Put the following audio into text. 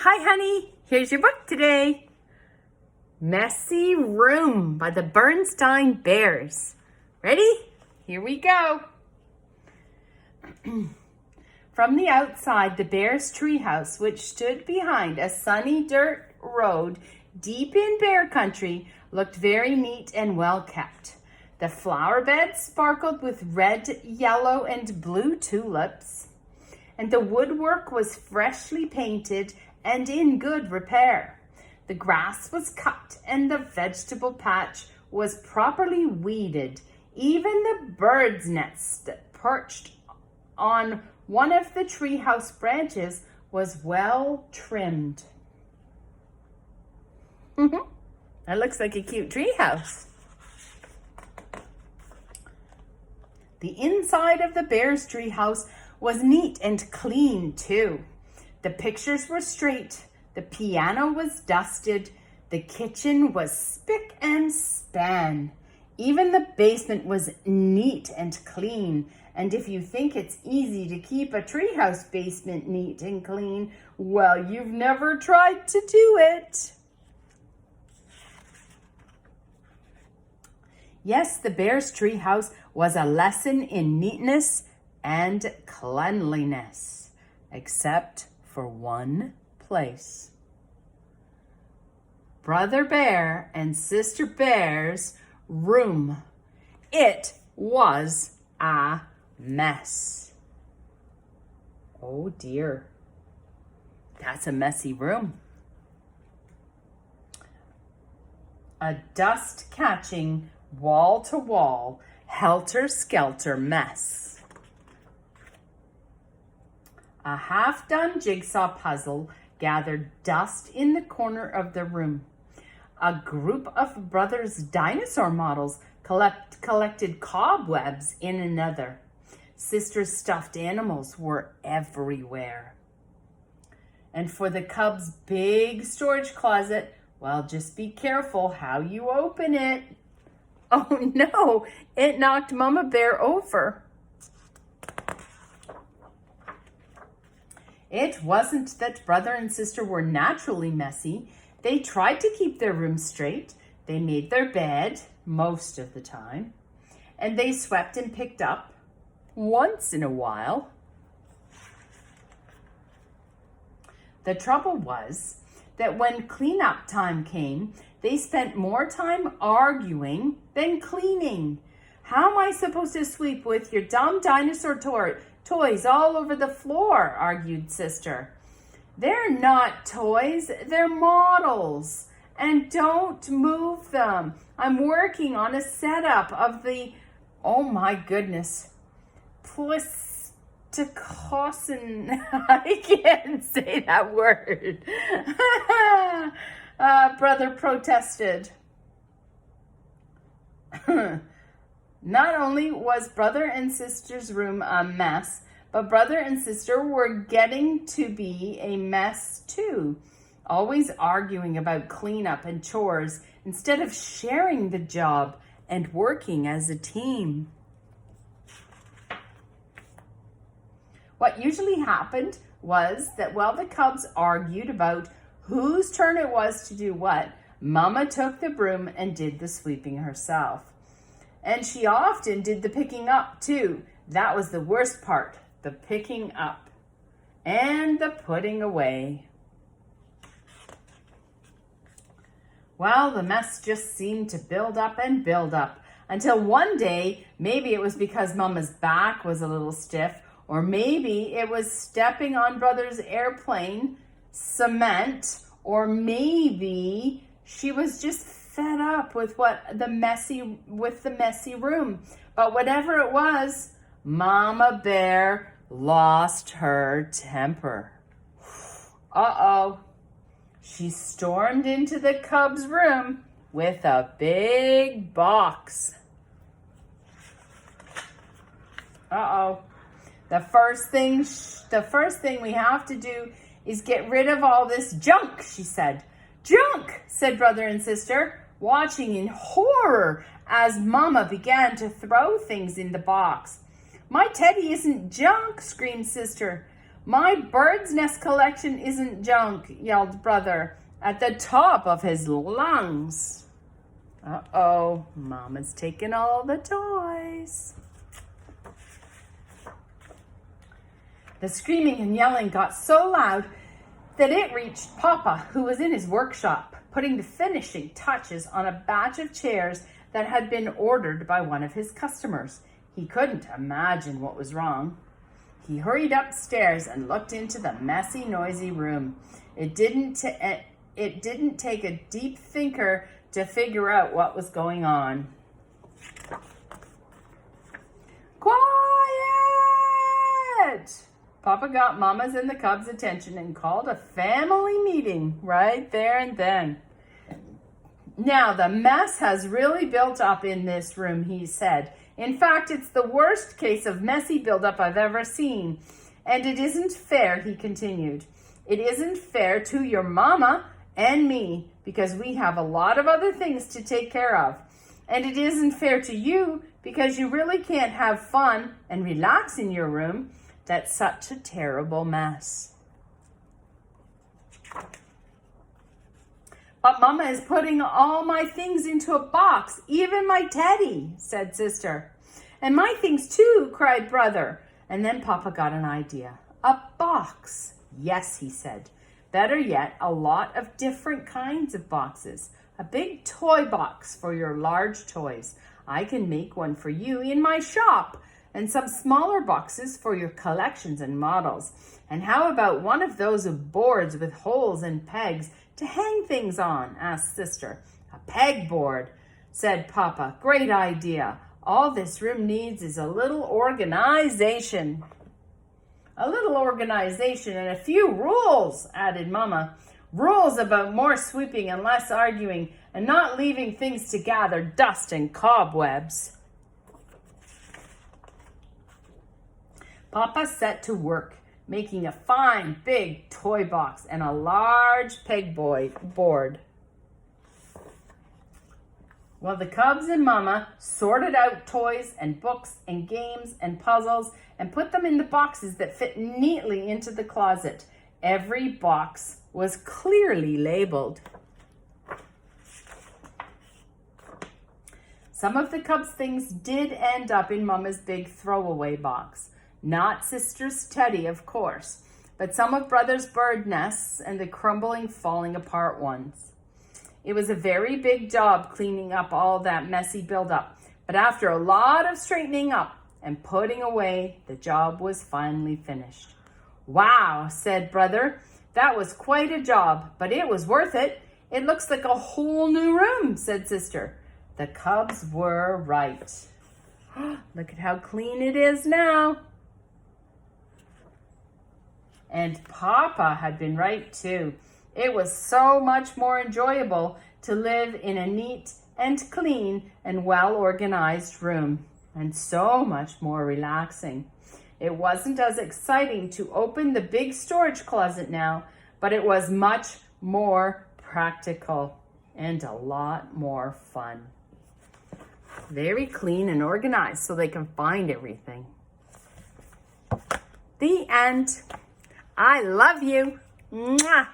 Hi, honey. Here's your book today. Messy Room by the Bernstein Bears. Ready? Here we go. From the outside, the Bears' treehouse, which stood behind a sunny dirt road deep in bear country, looked very neat and well kept. The flower beds sparkled with red, yellow, and blue tulips, and the woodwork was freshly painted and in good repair. The grass was cut and the vegetable patch was properly weeded. Even the bird's nest perched on one of the treehouse branches was well trimmed. That looks like a cute treehouse. The inside of the bear's treehouse was neat and clean too. The pictures were straight, the piano was dusted, the kitchen was spick and span. Even the basement was neat and clean. And if you think it's easy to keep a treehouse basement neat and clean, well, you've never tried to do it. Yes, the bear's treehouse was a lesson in neatness and cleanliness, except for one place. Brother Bear and Sister Bear's room. It was a mess. Oh dear. That's a messy room. A dust-catching, wall-to-wall, helter-skelter mess. A half-done jigsaw puzzle gathered dust in the corner of the room. A group of brothers' dinosaur models collected cobwebs in another. Sister's stuffed animals were everywhere. And for the cub's big storage closet, well, just be careful how you open it. Oh no, it knocked Mama Bear over. It wasn't that brother and sister were naturally messy. They tried to keep their room straight. They made their bed most of the time. And they swept and picked up once in a while. The trouble was that when cleanup time came, they spent more time arguing than cleaning. How am I supposed to sweep with your dumb dinosaur toys all over the floor? Argued Sister. They're not toys, they're models. And don't move them. I'm working on a setup of the, oh my goodness, Pleistocene. I can't say that word. Brother protested. Not only was brother and sister's room a mess, but brother and sister were getting to be a mess too, always arguing about cleanup and chores instead of sharing the job and working as a team. What usually happened was that while the cubs argued about whose turn it was to do what, Mama took the broom and did the sweeping herself. And she often did the picking up too. That was the worst part, the picking up and the putting away. Well, the mess just seemed to build up and build up until one day, maybe it was because Mama's back was a little stiff, or maybe it was stepping on Brother's airplane cement, or maybe she was just fed up with the messy room. But whatever it was, Mama Bear lost her temper. Uh-oh. She stormed into the cub's room with a big box. Uh-oh. The first thing we have to do is get rid of all this junk, she said. Junk, said brother and sister, watching in horror as Mama began to throw things in the box. My teddy isn't junk, screamed Sister. My bird's nest collection isn't junk, yelled Brother at the top of his lungs. Uh-oh, Mama's taken all the toys. The screaming and yelling got so loud that it reached Papa, who was in his workshop, putting the finishing touches on a batch of chairs that had been ordered by one of his customers. He couldn't imagine what was wrong. He hurried upstairs and looked into the messy, noisy room. It didn't take a deep thinker to figure out what was going on. Quiet! Papa got Mama's and the Cubs' attention and called a family meeting right there and then. Now, the mess has really built up in this room, he said. In fact, it's the worst case of messy buildup I've ever seen. And it isn't fair, he continued. It isn't fair to your mama and me because we have a lot of other things to take care of. And it isn't fair to you because you really can't have fun and relax in your room. That's such a terrible mess. But Mama is putting all my things into a box, even my teddy, said Sister. And my things too, cried Brother. And then Papa got an idea. A box. Yes, he said. Better yet, a lot of different kinds of boxes. A big toy box for your large toys. I can make one for you in my shop. And some smaller boxes for your collections and models. And how about one of those boards with holes and pegs to hang things on? Asked Sister. A pegboard, said Papa. Great idea. All this room needs is a little organization. A little organization and a few rules, added Mama. Rules about more sweeping and less arguing and not leaving things to gather dust and cobwebs. Papa set to work, making a fine big toy box and a large pegboard. While the Cubs and Mama sorted out toys and books and games and puzzles and put them in the boxes that fit neatly into the closet. Every box was clearly labeled. Some of the Cubs' things did end up in Mama's big throwaway box. Not Sister's teddy, of course, but some of Brother's bird nests and the crumbling, falling apart ones. It was a very big job cleaning up all that messy buildup, but after a lot of straightening up and putting away, the job was finally finished. Wow, said Brother, that was quite a job, but it was worth it. It looks like a whole new room, said Sister. The Cubs were right. Look at how clean it is now. And Papa had been right too. It was so much more enjoyable to live in a neat and clean and well-organized room, and so much more relaxing. It wasn't as exciting to open the big storage closet now, but it was much more practical and a lot more fun. Very clean and organized so they can find everything. The end. I love you. Mwah.